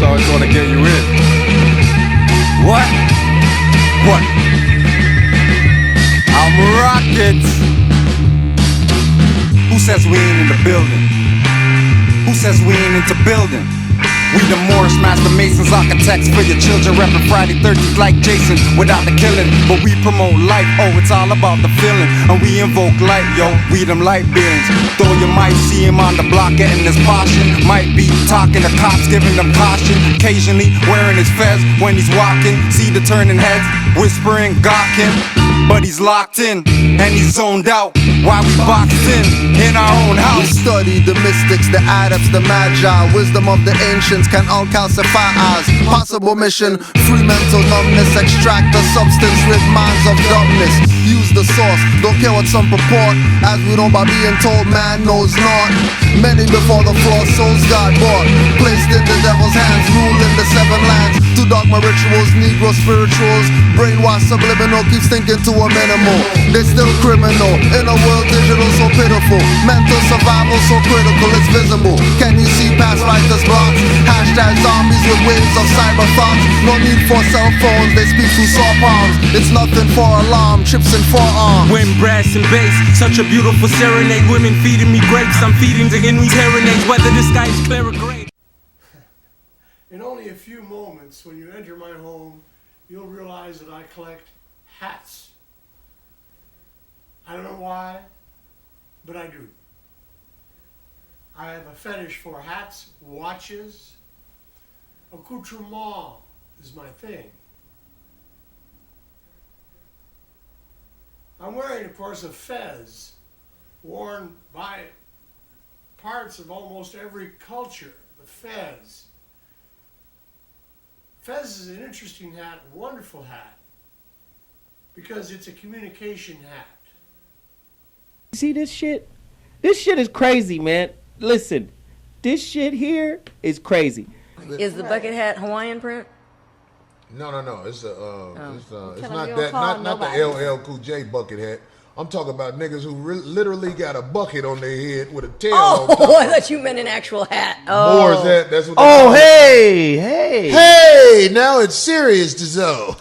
Moors always want to get you in. What? What? I'm rockets. Who says we ain't in the building? Who says we ain't into building? We the Moorish master masons, architects for your children, reppin' Friday 13th like Jason without the killing. But we promote life, oh it's all about the feeling. And we invoke light, yo, we them light beings. Though you might see him on the block getting his portion, might be talking to cops, giving them caution. Occasionally wearing his fez when he's walking. See the turning heads, whispering, gawking. But he's locked in, and he's zoned out while we boxed in our own house. We study the mystics, the adepts, the magi. Wisdom of the ancients can uncalcify us. Possible mission, free mental numbness. Extract the substance, rid minds of dumbness. Use the source, don't care what some purport. As we know by being told man knows not. Many before the floor, souls got bought. Placed in the devil's hands, ruling the seven lands. To dogma rituals, negro spirituals. Brainwash subliminal, keeps thinking to a minimal. They still criminal, in a world digital so pitiful. Mental survival so critical, it's visible. Can you see past writers' blocks? Hashtag zombies with waves of cyber thoughts. No need for cell phones, they speak through saw palms. It's nothing for alarm, chips and forearms. Wind, brass and bass, such a beautiful serenade. Women feeding me grapes, I'm feeding to Henry's serenades. Whether the sky is clear or gray. In only a few moments, when you enter my home, you'll realize that I collect hats. I don't know why, but I do. I have a fetish for hats, watches. Accoutrement is my thing. I'm wearing, of course, a fez, worn by parts of almost every culture, the fez. Fez is an interesting hat, a wonderful hat, because it's a communication hat. See this shit? This shit is crazy, man. Listen, this shit here is crazy. Is the bucket hat Hawaiian print? No. It's not that. Not the LL Cool J bucket hat. I'm talking about niggas who literally got a bucket on their head with a tail on top. Oh, I thought you meant an actual hat. Moors hat. That's what. Oh, hey! Now it's serious, Dezo.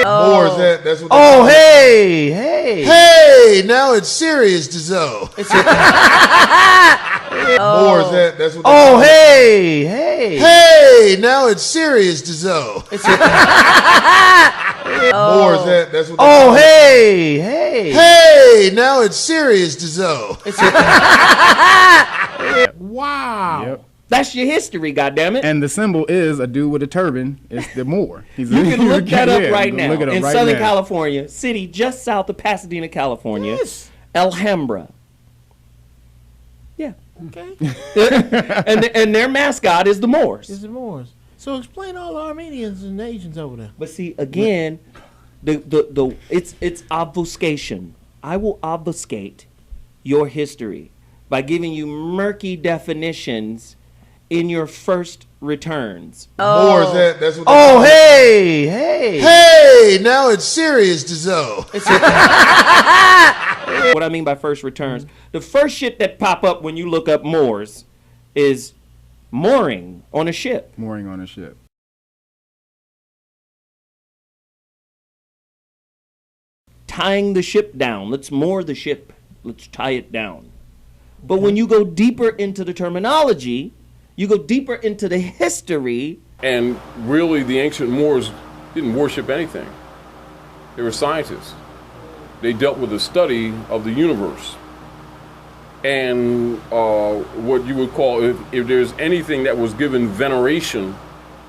Moors hat. That's what. Oh, hey! Now it's serious, Dezo. Moors hat. That's what. Oh, hey! Now it's serious, Dezo. Moors hat. That's what. Oh, hey! Now it's serious, Dezo. Wow. Yep. That's your history, goddammit. And the symbol is a dude with a turban. It's the Moor. You can look that up right now. In right Southern now. California, city just south of Pasadena, California. Yes. Alhambra. Yeah. Okay. and their mascot is the Moors. It's the Moors. So explain all the Armenians and Asians over there. But see, again, it's obfuscation. I will obfuscate your history by giving you murky definitions in your first returns. Moors hat. That's what. Oh, hey! Now it's serious, Dezo. What I mean by first returns, the first shit that pop up when you look up Moors is mooring on a ship. Mooring on a ship. Tying the ship down. Let's moor the ship. Let's tie it down. But when you go deeper into the terminology, you go deeper into the history. And really, the ancient Moors didn't worship anything. They were scientists. They dealt with the study of the universe. And what you would call, if there's anything that was given veneration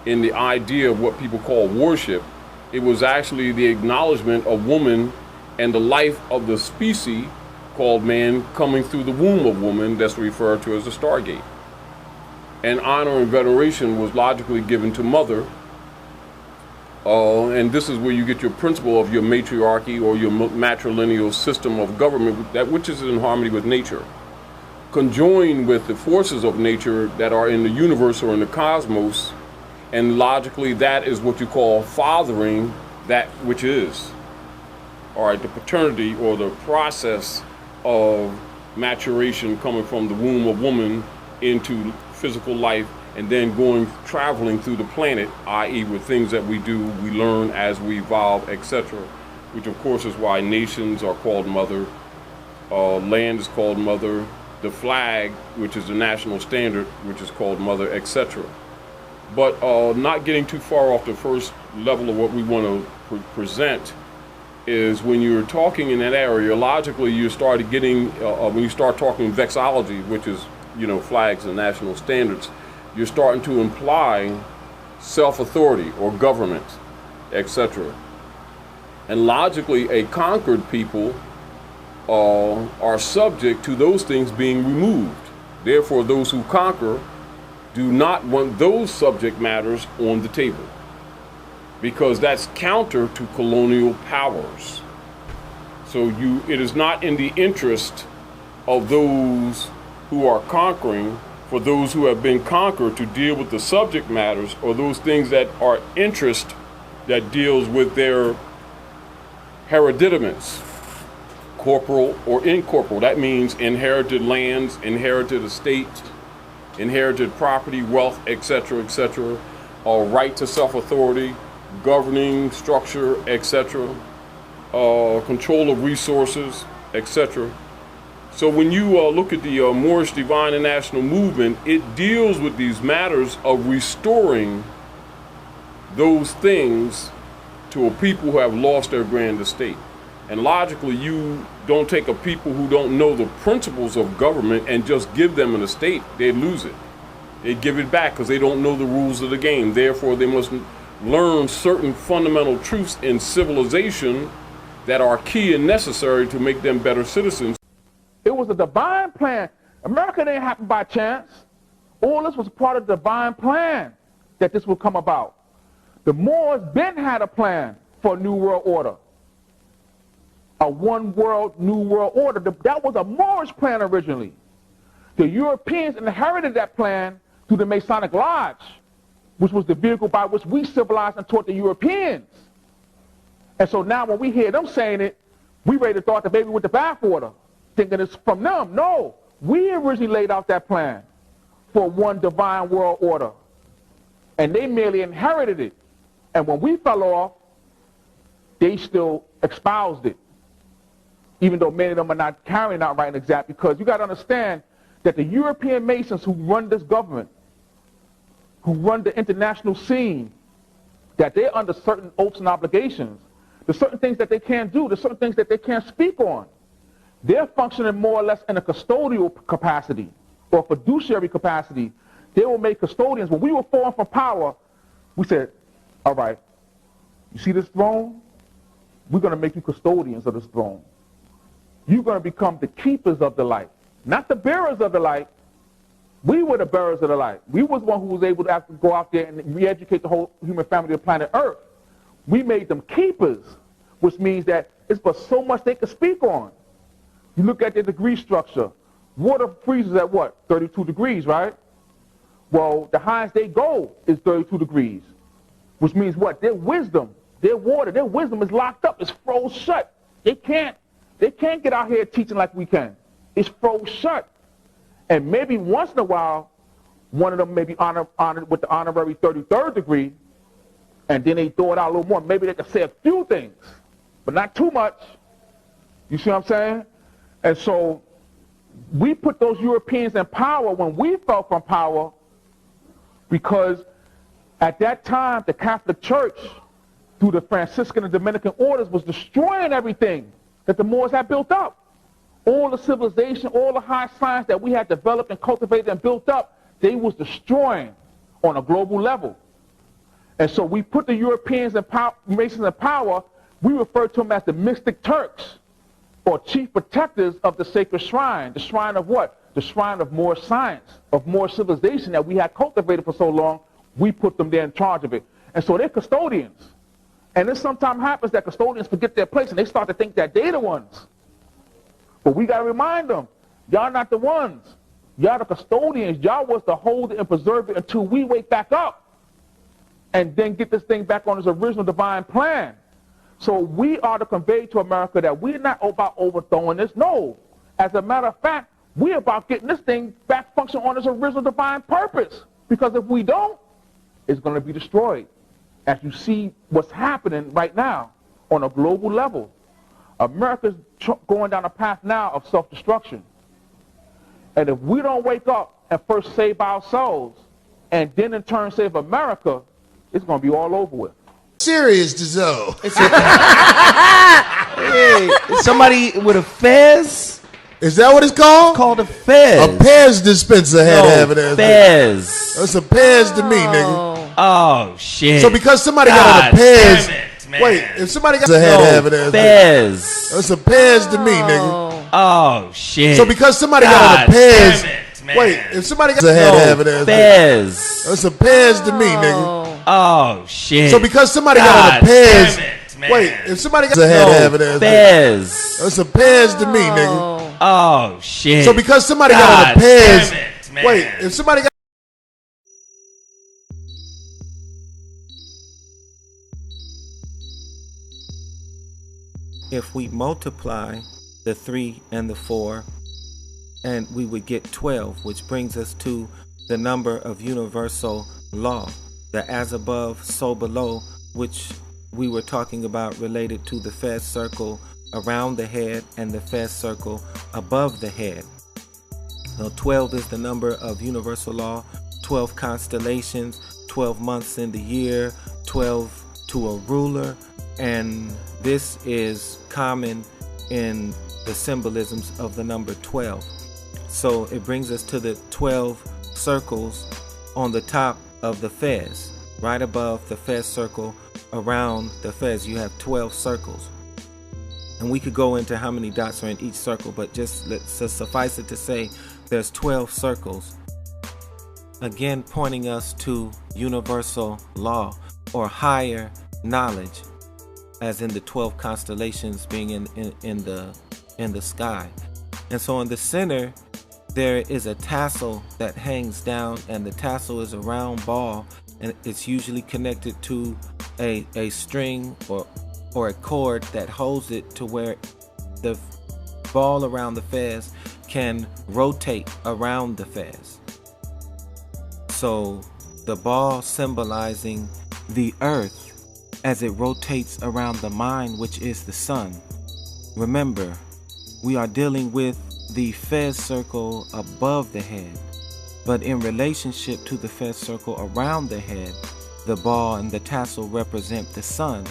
in the idea of what people call worship, it was actually the acknowledgement of woman and the life of the species called man coming through the womb of woman, that's referred to as the Stargate. And honor and veneration was logically given to mother. And this is where you get your principle of your matriarchy or your matrilineal system of government, that which is in harmony with nature. Conjoined with the forces of nature that are in the universe or in the cosmos, and logically that is what you call fathering that which is. All right, the paternity or the process of maturation coming from the womb of woman into physical life and then traveling through the planet, i.e. with things that we do, we learn as we evolve, etc. Which of course is why nations are called mother, land is called mother, the flag, which is the national standard, which is called mother, etc. But not getting too far off the first level of what we want to present is when you're talking in that area, logically you started getting, when you start talking vexillology, which is, flags and national standards, you're starting to imply self-authority or government, etc. And logically, a conquered people are subject to those things being removed. Therefore, those who conquer do not want those subject matters on the table, because that's counter to colonial powers. So it is not in the interest of those who are conquering for those who have been conquered to deal with the subject matters or those things that are interest that deals with their hereditaments, corporal or incorporeal. That means inherited lands, inherited estates, inherited property, wealth, etc., etc., right to self-authority, governing structure, etc., control of resources, etc. So when you look at the Moorish Divine and National Movement, it deals with these matters of restoring those things to a people who have lost their grand estate. And logically, you don't take a people who don't know the principles of government and just give them an estate. They'd lose it. They'd give it back because they don't know the rules of the game. Therefore, they must learn certain fundamental truths in civilization that are key and necessary to make them better citizens. It was a divine plan. America didn't happen by chance. All this was part of the divine plan that this would come about. The Moors then had a plan for a new world order. A one world, new world order. That was a Moorish plan originally. The Europeans inherited that plan through the Masonic Lodge, which was the vehicle by which we civilized and taught the Europeans. And so now when we hear them saying it, we ready to throw out the baby with the bathwater, thinking it's from them. No, we originally laid out that plan for one divine world order. And they merely inherited it. And when we fell off, they still espoused it, even though many of them are not carrying out right and exact, because you got to understand that the European Masons who run this government, who run the international scene, that they're under certain oaths and obligations. There's certain things that they can't do. There's certain things that they can't speak on. They're functioning more or less in a custodial capacity or fiduciary capacity. They will make custodians. When we were falling from power, we said, all right, you see this throne? We're going to make you custodians of this throne. You're going to become the keepers of the light, not the bearers of the light. We were the bearers of the light. We was one who was able to actually go out there and re-educate the whole human family of planet Earth. We made them keepers, which means that it's but so much they could speak on. You look at the degree structure. Water freezes at what? 32 degrees, right? Well, the highest they go is 32 degrees, which means what? Their wisdom, their water, their wisdom is locked up. It's froze shut. They can't get out here teaching like we can. It's froze shut. And maybe once in a while, one of them may be honored with the honorary 33rd degree, and then they throw it out a little more. Maybe they can say a few things, but not too much. You see what I'm saying? And so we put those Europeans in power when we fell from power, because at that time, the Catholic Church, through the Franciscan and Dominican orders, was destroying everything that the Moors had built up. All the civilization, all the high science that we had developed and cultivated and built up, they was destroying on a global level. And so we put the Europeans and Masons in power. We refer to them as the mystic Turks, or chief protectors of the sacred shrine. The shrine of what? The shrine of Moorish science, of Moorish civilization that we had cultivated for so long. We put them there in charge of it. And so they're custodians. And it sometimes happens that custodians forget their place and they start to think that they're the ones. But we got to remind them, y'all not the ones. Y'all the custodians. Y'all was to hold it and preserve it until we wake back up and then get this thing back on its original divine plan. So we are to convey to America that we're not about overthrowing this. No. As a matter of fact, we're about getting this thing back functioning on its original divine purpose. Because if we don't, it's going to be destroyed. As you see what's happening right now on a global level. America's going down a path now of self-destruction. And if we don't wake up and first save ourselves, and then in turn save America, it's going to be all over with. Serious to so. Hey, somebody with a fez? Is that what it's called? It's called a fez. A Pez dispenser had to have it as fez. That's a Pez to me, nigga. Oh, shit. So because somebody got on a Pez, wait, if somebody got had to have it as fez. That's a Pez to me, nigga. Oh, shit. So because somebody got on a Pez, wait, if somebody got had to have it as fez. That's a Pez to me, nigga. Oh, shit. So because somebody got on a Pez, wait, if somebody got had to have it as fez. That's a Pez to me, nigga. Oh, shit. So because somebody got on a Pez, wait, if somebody got if we multiply the 3 and the 4, and we would get 12, which brings us to the number of universal law, the as above, so below, which we were talking about related to the Fez circle around the head and the Fez circle above the head. Now 12 is the number of universal law, 12 constellations, 12 months in the year, 12 to a ruler, and this is common in the symbolisms of the number 12. So it brings us to the 12 circles on the top of the Fez. Right above the Fez circle, around the Fez, you have 12 circles. And we could go into how many dots are in each circle, but just suffice it to say there's 12 circles. Again, pointing us to universal law or higher knowledge, as in the 12 constellations being in the sky. And so in the center there is a tassel that hangs down, and the tassel is a round ball, and it's usually connected to a string or a cord that holds it to where the ball around the Fez can rotate around the Fez. So the ball symbolizing the earth as it rotates around the mind, which is the sun. Remember, we are dealing with the Fez circle above the head, but in relationship to the Fez circle around the head, the ball and the tassel represent the sun,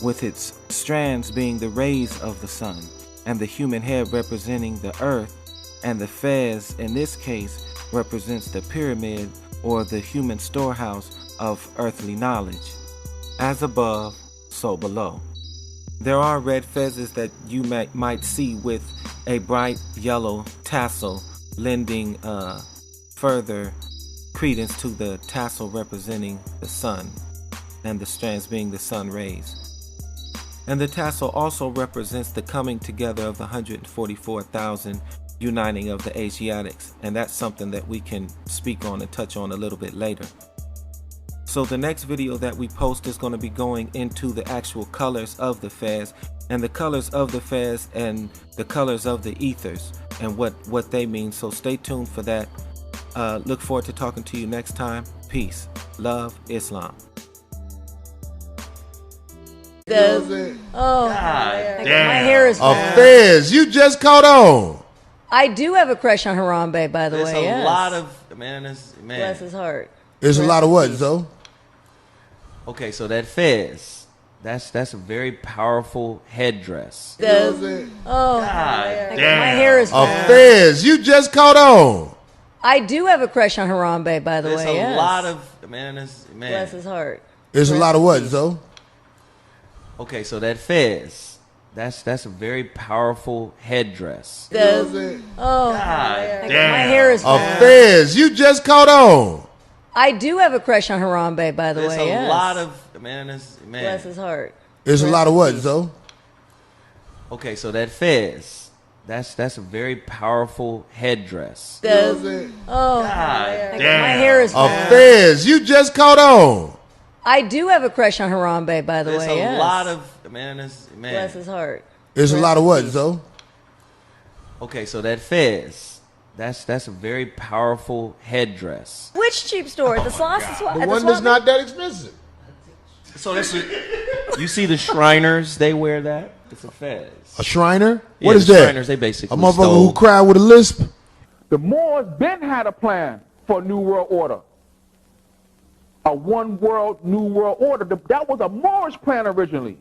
with its strands being the rays of the sun, and the human head representing the earth, and the Fez in this case represents the pyramid or the human storehouse of earthly knowledge. As above, so below. There are red fezzes that you might see with a bright yellow tassel, lending further credence to the tassel representing the sun, and the strands being the sun rays. And the tassel also represents the coming together of the 144,000 uniting of the Asiatics, and that's something that we can speak on and touch on a little bit later. So the next video that we post is going to be going into the actual colors of the Fez, and the colors of the Fez and the colors of the ethers and what they mean. So stay tuned for that. Look forward to talking to you next time. Peace, love, Islam. Oh, God damn. My hair is a Fez. You just caught on. I do have a crush on Harambe, by the There's way. a Yes. lot of man. Bless his heart. There's a lot of what, though? Okay, so that Fez, that's a very powerful headdress. Oh, God damn. My hair is a Fez. You just caught on. I do have a crush on Harambe, by the There's way. a Yes. lot of man. Bless his heart. There's a lot of what, though? Okay, so that Fez, that's a very powerful headdress. Oh, God damn. My hair is a Fez. You just caught on. I do have a crush on Harambe, by the There's way. a Yes. lot of man. Bless his heart. There's a lot of what, though? Okay, so that Fez, that's a very powerful headdress. Oh, God damn. My hair is a Fez. You just caught on. I do have a crush on Harambe, by the There's way. a Yes. lot of man. Bless his heart. There's a lot of what, though? Okay, so that Fez, That's a very powerful headdress. Which cheap store? The Sloss? The one that's not that expensive. So you see the Shriners, they wear that. It's a fez. A Shriner? Yeah, What is the that? Shriners, they basically a motherfucker stole. who cried with a lisp? The Moors been had a plan for a new world order. A one world, new world order. That was a Moorish plan originally.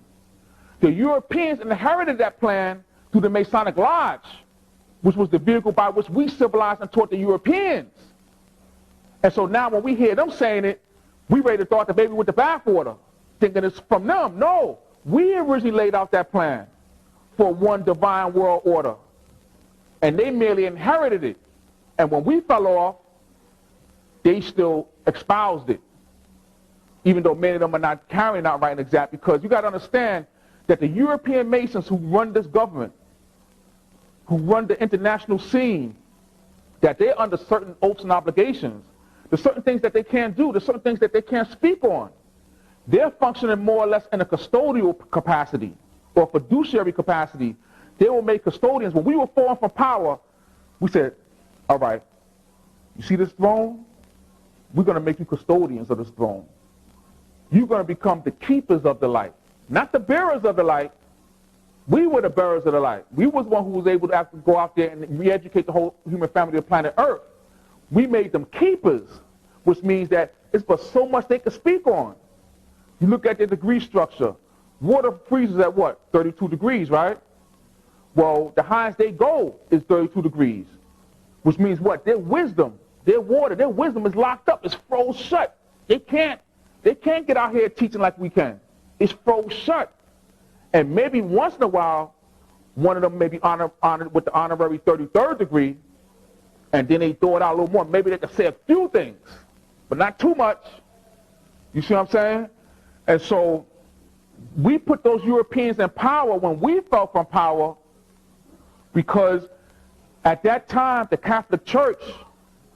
The Europeans inherited that plan through the Masonic Lodge, which was the vehicle by which we civilized and taught the Europeans. And so now when we hear them saying it, we ready to throw out the baby with the bathwater, thinking it's from them. No, we originally laid out that plan for one divine world order. And they merely inherited it. And when we fell off, they still espoused it. Even though many of them are not carrying out right and exact, because you got to understand that the European Masons who run this government, who run the international scene, that they're under certain oaths and obligations. There's certain things that they can't do. There's certain things that they can't speak on. They're functioning more or less in a custodial capacity or fiduciary capacity. They will make custodians. When we were falling from power, we said, all right, you see this throne? We're going to make you custodians of this throne. You're going to become the keepers of the light, not the bearers of the light. We were the bearers of the light. We was one who was able to actually go out there and re-educate the whole human family of planet Earth. We made them keepers, which means that it's but so much they could speak on. You look at the degree structure. Water freezes at what? 32 degrees, right? Well, the highest they go is 32 degrees, which means what? Their wisdom, their water, their wisdom is locked up. It's froze shut. They can't get out here teaching like we can. It's froze shut. And maybe once in a while, one of them may be honored with the honorary 33rd degree, and then they throw it out a little more. Maybe they can say a few things, but not too much. You see what I'm saying? And so we put those Europeans in power when we fell from power, because at that time, the Catholic Church,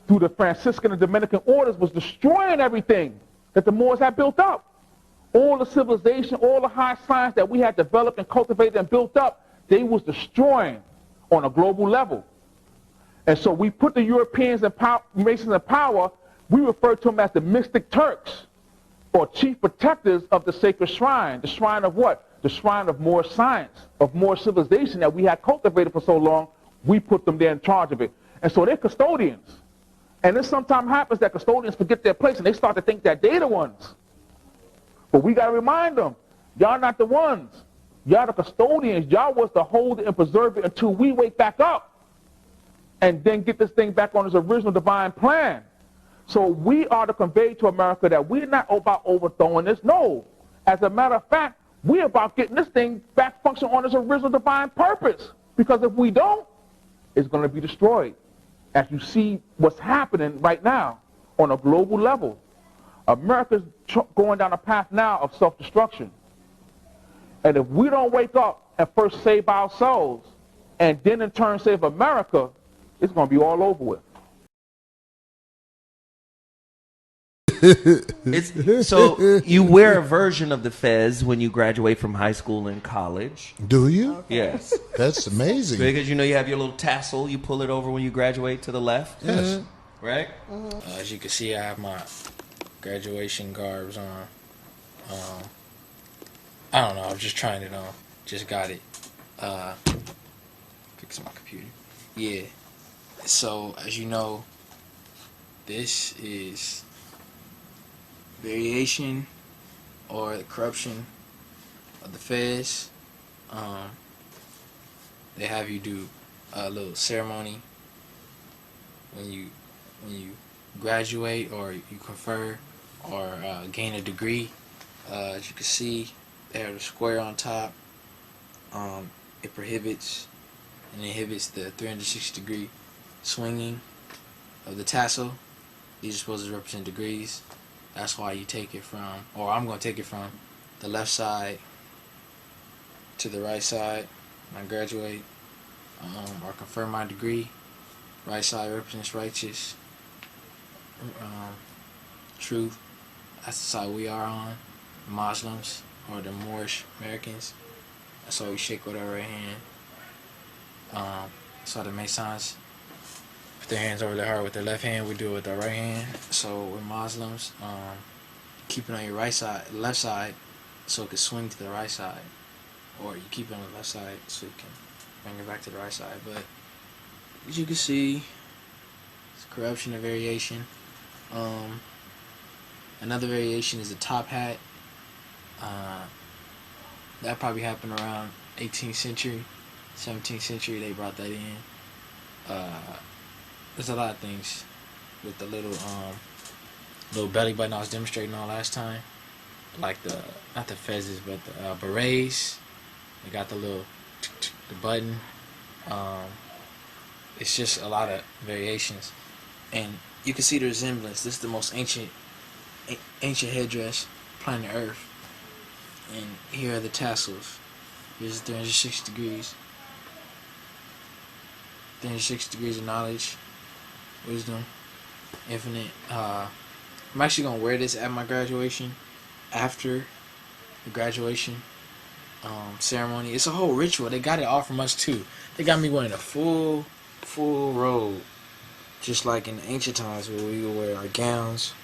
through the Franciscan and Dominican orders, was destroying everything that the Moors had built up. All the civilization, all the high science that we had developed and cultivated and built up, they was destroying on a global level. And so we put the Europeans and Masons in power. We refer to them as the mystic Turks, or chief protectors of the sacred shrine. The shrine of what? The shrine of Moorish science, of Moorish civilization that we had cultivated for so long. We put them there in charge of it. And so they're custodians. And then sometimes happens that custodians forget their place and they start to think that they're the ones. But we got to remind them, y'all not the ones. Y'all the custodians. Y'all was to hold it and preserve it until we wake back up and then get this thing back on its original divine plan. So we are to convey to America that we're not about overthrowing this. No. As a matter of fact, we're about getting this thing back function on its original divine purpose. Because if we don't, it's going to be destroyed. As you see what's happening right now on a global level. America's going down a path now of self-destruction. And if we don't wake up and first save ourselves, and then in turn save America, it's going to be all over with. So you wear a version of the fez when you graduate from high school and college. Do you? Okay. Yes. That's amazing. Because you know you have your little tassel, you pull it over when you graduate to the left. Yes. Right? As you can see, I have my graduation garbs on. I don't know, I'm just trying it on. Just got it. Fix my computer. Yeah. So, as you know, this is variation or the corruption of the fez. They have you do a little ceremony when you graduate or you confer or gain a degree. As you can see, they have a square on top. It prohibits and inhibits the 360-degree swinging of the tassel. These are supposed to represent degrees. That's why you take it from, or I'm going to take it from the left side to the right side when I graduate or confer my degree. Right side represents righteous, truth. That's the side we are on. The Muslims or the Moorish Americans. That's why we shake with our right hand. That's why the Masons put their hands over their heart with their left hand. We do it with our right hand. So with Muslims, keep it on your right side, left side, so it can swing to the right side, or you keep it on the left side so you can bring it back to the right side. But as you can see, it's corruption and variation. Another variation is the top hat. That probably happened around 18th century, 17th century. They brought that in. There's a lot of things with the little belly button I was demonstrating on last time, like not the fezzes, but the berets. They got the button. It's just a lot of variations, and you can see the resemblance. This is the most ancient headdress planet Earth, and here are the tassels. Here's 360 degrees. 360 degrees of knowledge, wisdom, infinite. I'm actually gonna wear this at my graduation, after the graduation ceremony. It's a whole ritual. They got it all from us too. They got me wearing a full robe, just like in the ancient times where we would wear our gowns,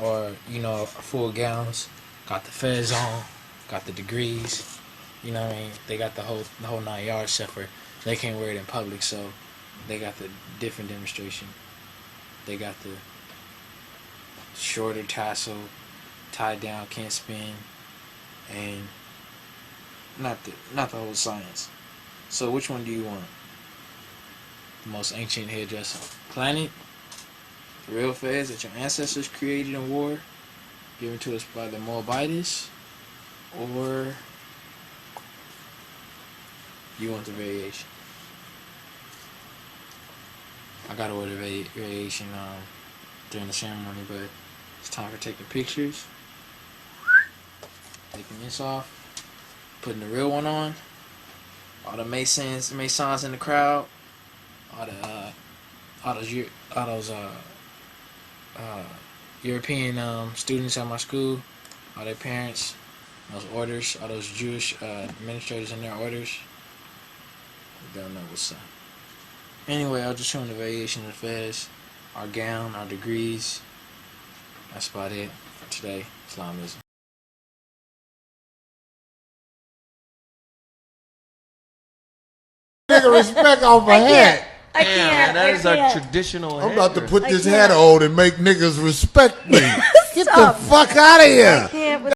or our full gowns. Got the fez on, got the degrees. You know what I mean? They got the whole 9 yards, except for they can't wear it in public, so they got the different demonstration. They got the shorter tassel, tied down, can't spin, and not the whole science. So which one do you want? The most ancient headdress on the planet? The real fez that your ancestors created and wore, given to us by the Moabites? Or you want the variation? I gotta wear the variation during the ceremony, but it's time for taking pictures. Taking this off, putting the real one on. All the masons in the crowd, all those European students at my school, all their parents, those orders, all those Jewish administrators in their orders. We don't know what's up. Anyway, I'll just show them the variation of the fez, our gown, our degrees. That's about it for today. Islamism. Nigga, respect off my hat. I can't. That is our traditional. I'm about to headdress. put this hat on and make niggas respect me. Get the Stop. fuck out of here. I can't with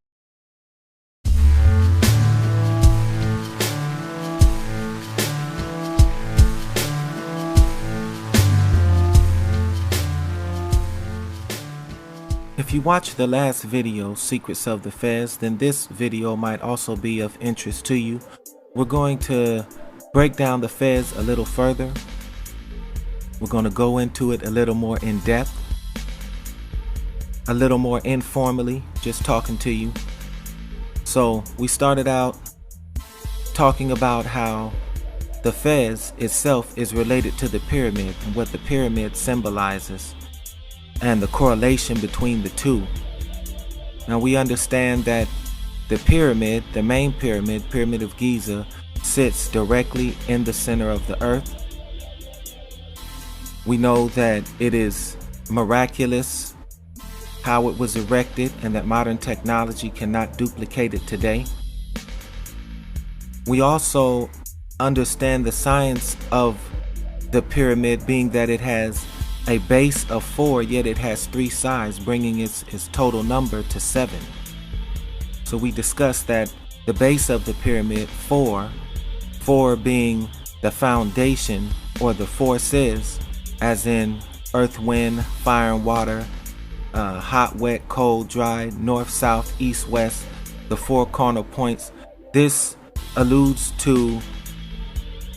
If you watched the last video, Secrets of the Fez, then this video might also be of interest to you. We're going to break down the Fez a little further. We're going to go into it a little more in depth, a little more informally, just talking to you. So we started out talking about how the Fez itself is related to the pyramid and what the pyramid symbolizes, and the correlation between the two. Now we understand that the pyramid, the main pyramid, Pyramid of Giza, sits directly in the center of the earth. We know that it is miraculous how it was erected and that modern technology cannot duplicate it today. We also understand the science of the pyramid, being that it has a base of 4, yet it has 3 sides, bringing its total number to 7. So we discussed that the base of the pyramid, 4 being the foundation or the forces, as in earth, wind, fire and water, hot, wet, cold, dry, north, south, east, west, the 4 corner points. This alludes to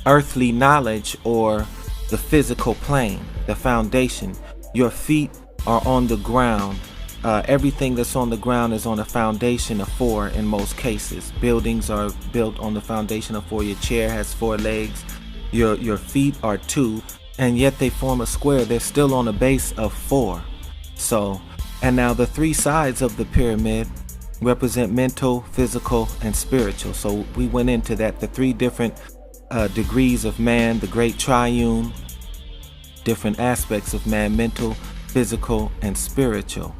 earthly knowledge or the physical plane, the foundation. Your feet are on the ground. Everything that's on the ground is on a foundation of 4 in most cases. Buildings are built on the foundation of 4. Your chair has 4 legs. Your feet are 2, and yet they form a square. They're still on a base of 4. So, and now the 3 sides of the pyramid represent mental, physical, and spiritual. So we went into that, the 3 different degrees of man, the great triune, different aspects of man: mental, physical, and spiritual.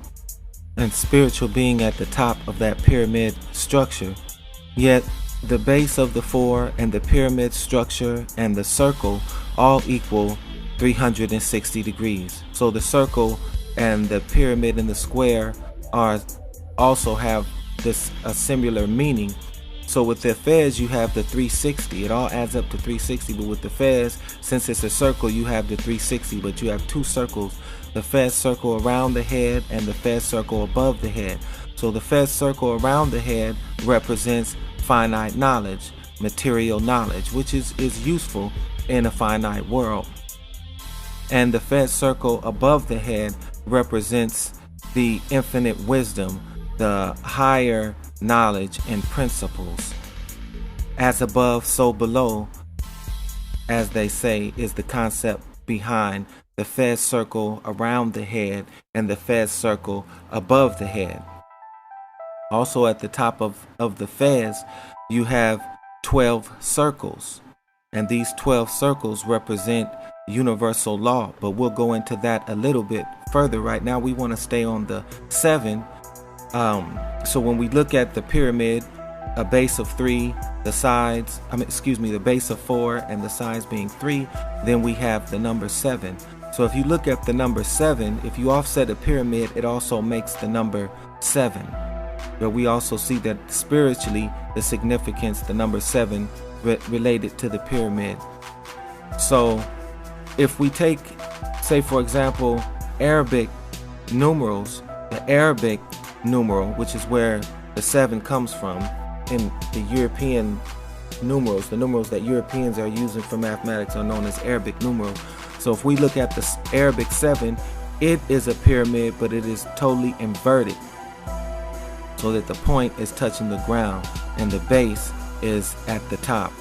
And spiritual being at the top of that pyramid structure. Yet the base of the four and the pyramid structure and the circle all equal 360 degrees. So the circle and the pyramid and the square also have a similar meaning. So with the Fez, you have the 360. It all adds up to 360. But with the Fez, since it's a circle, you have the 360. But you have two circles: the Fez circle around the head and the Fez circle above the head. So the Fez circle around the head represents finite knowledge, material knowledge, which is useful in a finite world. And the Fez circle above the head represents the infinite wisdom, the higher knowledge and principles. As above, so below, as they say, is the concept behind the Fez circle around the head and the Fez circle above the head. Also at the top of the Fez, you have 12 circles. And these 12 circles represent universal law. But we'll go into that a little bit further. Right now we want to stay on the 7. So when we look at the pyramid, a base of 3, the base of 4 and the sides being 3, then we have the number 7. So if you look at the number 7, if you offset a pyramid, it also makes the number 7. But we also see that spiritually, the significance, the number 7 related to the pyramid. So if we take, say for example, Arabic numerals, the Arabic numeral, which is where the 7 comes from, in the European numerals, the numerals that Europeans are using for mathematics are known as Arabic numerals. So if we look at the Arabic 7, it is a pyramid, but it is totally inverted, so that the point is touching the ground and the base is at the top.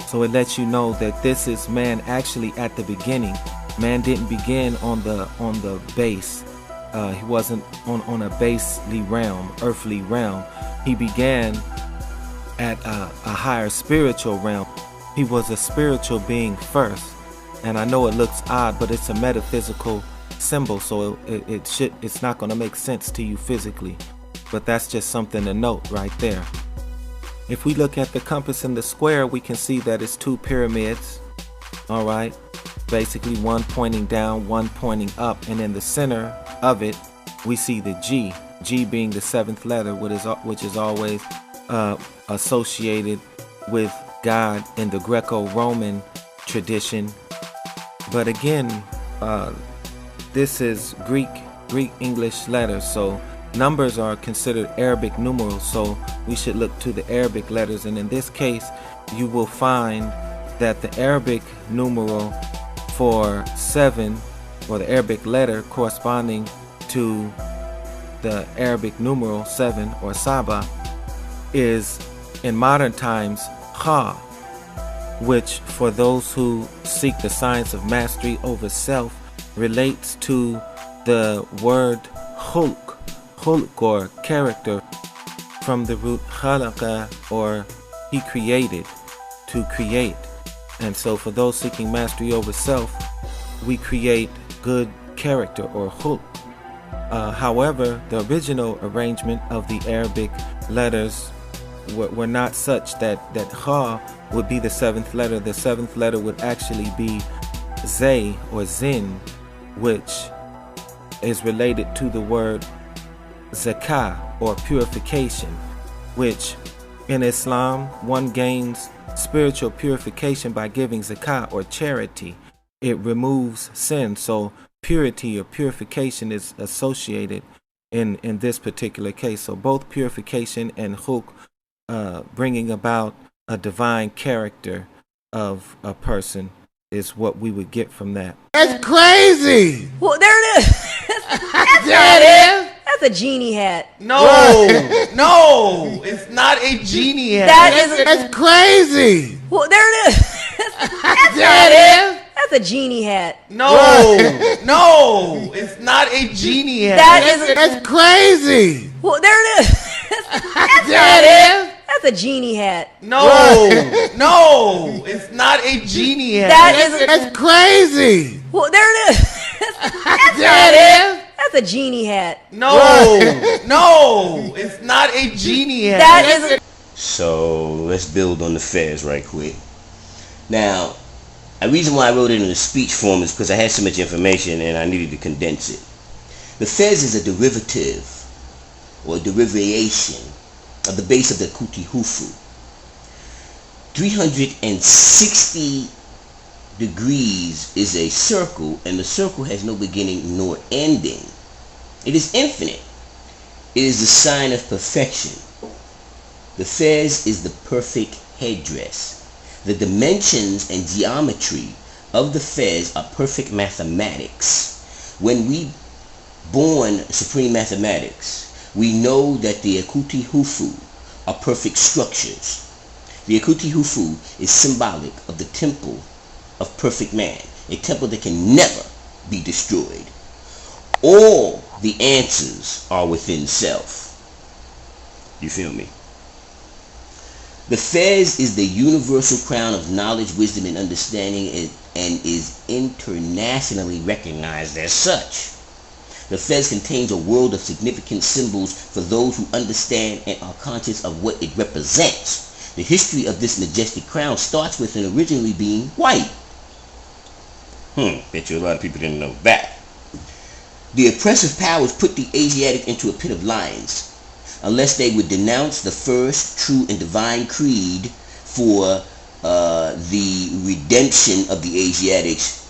So it lets you know that this is man actually at the beginning. Man didn't begin on the base. He wasn't on a basely realm, earthly realm. He began at a higher spiritual realm. He was a spiritual being first. And I know it looks odd, but it's a metaphysical symbol, so it's not going to make sense to you physically. But that's just something to note right there. If we look at the compass and the square, we can see that it's 2 pyramids. All right. Basically one pointing down, one pointing up. And in the center of it, we see the G. G being the 7th letter, which is always associated with God in the Greco-Roman tradition. But again, this is Greek English letters. So numbers are considered Arabic numerals, so we should look to the Arabic letters. And in this case, you will find that the Arabic numeral for 7, or the Arabic letter corresponding to the Arabic numeral 7 or Saba, is in modern times Ha, which for those who seek the science of mastery over self relates to the word Hulk or character, from the root khalaqa, or he created, to create. And so for those seeking mastery over self, we create good character or hulk. However, the original arrangement of the Arabic letters were not such that ha would be the 7th letter. The 7th letter would actually be zay or zin, which is related to the word zakah or purification, which in Islam one gains spiritual purification by giving zakah or charity. It removes sin, so purity or purification is associated in this particular case. So both purification and hulk, bringing about a divine character of a person, is what we would get from that. That's crazy. Well, there it is. There it is. That's a genie hat. No, no, it's not a genie hat. That's crazy. Well, there it is. There it is. That's a genie hat. No, no, it's not a genie hat. That's crazy. Well, there it is. There it is. That's a genie hat. No, no, it's not a genie hat. That's crazy. Well, there it is. That's There not it is. That's a genie hat. No, no, it's not a genie hat. That is. So let's build on the fez right quick. Now, the reason why I wrote it in a speech form is because I had so much information and I needed to condense it. The fez is a derivative or derivation of the base of the Kuti Hufu. 360 degrees is a circle, and the circle has no beginning nor ending. It is infinite. It is the sign of perfection. The fez is the perfect headdress. The dimensions and geometry of the fez are perfect mathematics. When we born supreme mathematics, we know that the Akuti Hufu are perfect structures. The Akuti Hufu is symbolic of the temple of perfect man, a temple that can never be destroyed. All the answers are within self. You feel me? The fez is the universal crown of knowledge, wisdom, and understanding, and is internationally recognized as such. The fez contains a world of significant symbols for those who understand and are conscious of what it represents. The history of this majestic crown starts with it originally being white. Bet you a lot of people didn't know that. The oppressive powers put the Asiatic into a pit of lions, unless they would denounce the first true and divine creed for the redemption of the Asiatics,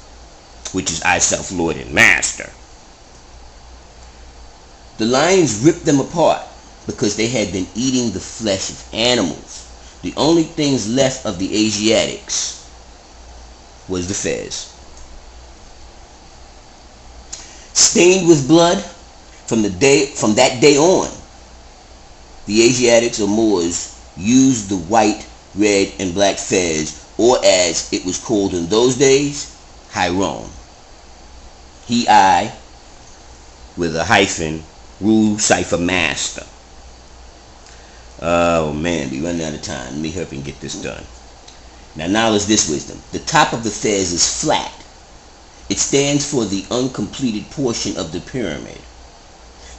which is I, self, Lord, and Master. The lions ripped them apart because they had been eating the flesh of animals. The only things left of the Asiatics was the fez. Stained with blood, from that day on, the Asiatics or Moors used the white, red, and black fez, or as it was called in those days, Hiron. He, I, with a hyphen, rule cipher master. Oh man, we running out of time. Let me help and get this done. Now knowledge this wisdom. The top of the fez is flat. It stands for the uncompleted portion of the pyramid.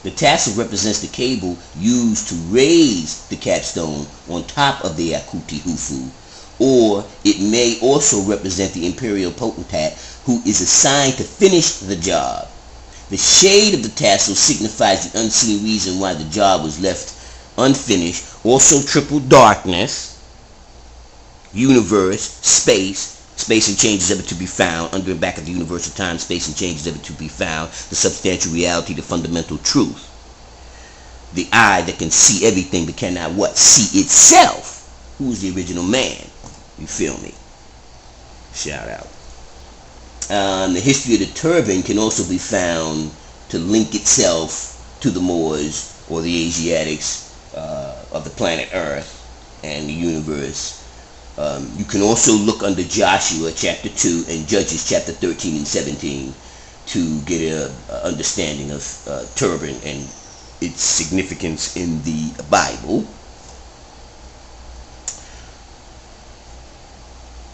The tassel represents the cable used to raise the capstone on top of the Akuti Hufu, or it may also represent the imperial potentate who is assigned to finish the job. The shade of the tassel signifies the unseen reason why the job was left unfinished. Also triple darkness, universe, space and change is ever to be found. Under and back of the universal time, space and change is ever to be found. The substantial reality, the fundamental truth. The eye that can see everything but cannot what? See itself. Who's the original man? You feel me? Shout out. The history of the turban can also be found to link itself to the Moors or the Asiatics of the planet Earth and the universe. You can also look under Joshua chapter 2 and Judges chapter 13 and 17 to get an understanding of turban and its significance in the Bible.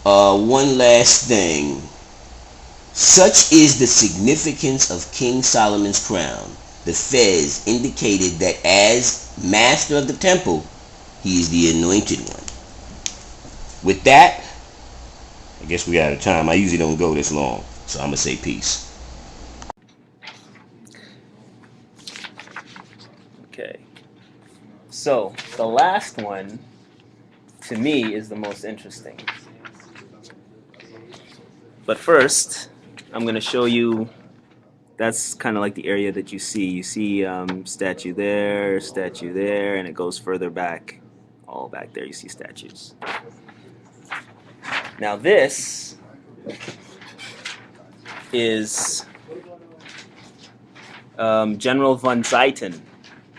One last thing. Such is the significance of King Solomon's crown. The fez indicated that as master of the temple, he is the anointed one. With that, I guess we out of time. I usually don't go this long, so I'm going to say peace. Okay. So, the last one, to me, is the most interesting. But first, I'm going to show you, that's kind of like the area that you see. You see statue there, and it goes further back. All back there, you see statues. Now this is General von Zieten,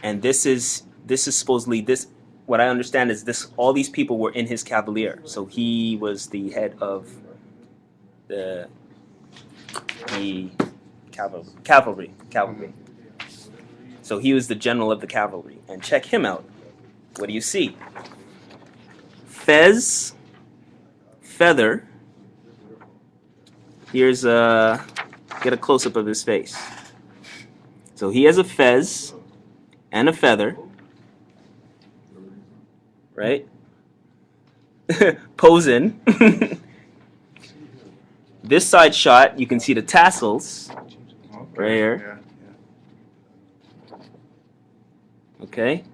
and this is supposedly this. What I understand is this. All these people were in his cavalier, so he was the head of the cavalry. So he was the general of the cavalry. And check him out. What do you see? fez, feather. Here's get a close-up of his face. So he has a fez and a feather, right? Posing. This side shot, you can see the tassels right here. Okay.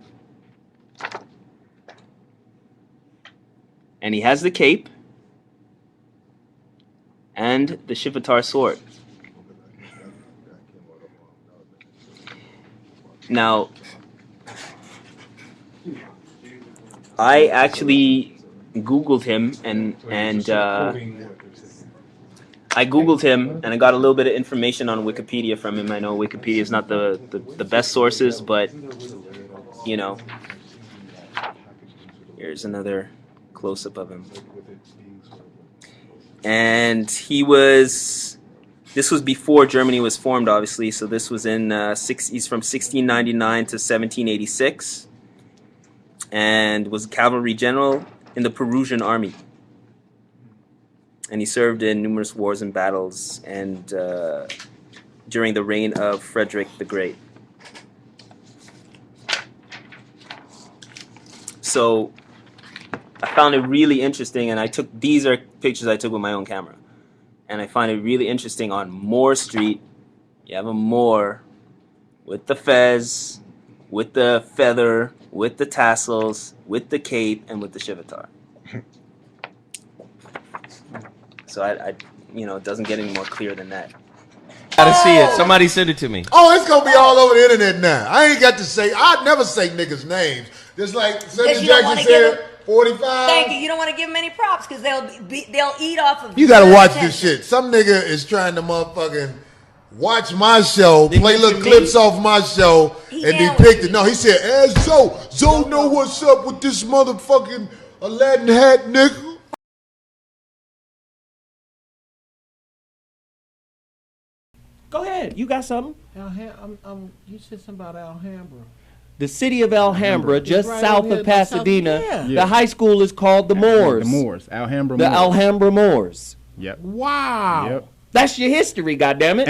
And he has the cape and the Shivatar sword. Now, I actually Googled him and I Googled him and I got a little bit of information on Wikipedia from him. I know Wikipedia is not the best sources, but you know, here's another close-up of him. And this was before Germany was formed, obviously, so this was in he's from 1699 to 1786 and was a cavalry general in the Peruvian army. And he served in numerous wars and battles and during the reign of Frederick the Great. So I found it really interesting, and these are pictures I took with my own camera. And I find it really interesting on Moore Street. You have a Moor with the fez, with the feather, with the tassels, with the cape, and with the Shivatar. So it doesn't get any more clear than that. Gotta see it. Somebody send it to me. Oh, it's gonna be all over the internet now. I ain't got to say. I'd never say niggas' names. Just like Sammy Jackson said, 45. Thank you. You don't want to give them any props because they'll eat off of. You gotta watch this shit. Some nigga is trying to motherfucking watch my show, play little clips off my show, and depict it. No, he said, "As Zoe know what's up with this motherfucking Aladdin hat, nigga." Go ahead. You got something? You said something about Alhambra. The city of Alhambra, just right south over here of in the south- Pasadena. yeah. The high school is called the Moors. The Moors. Alhambra The Moors. Alhambra Moors. Yep. Wow. Yep. That's your history, goddammit.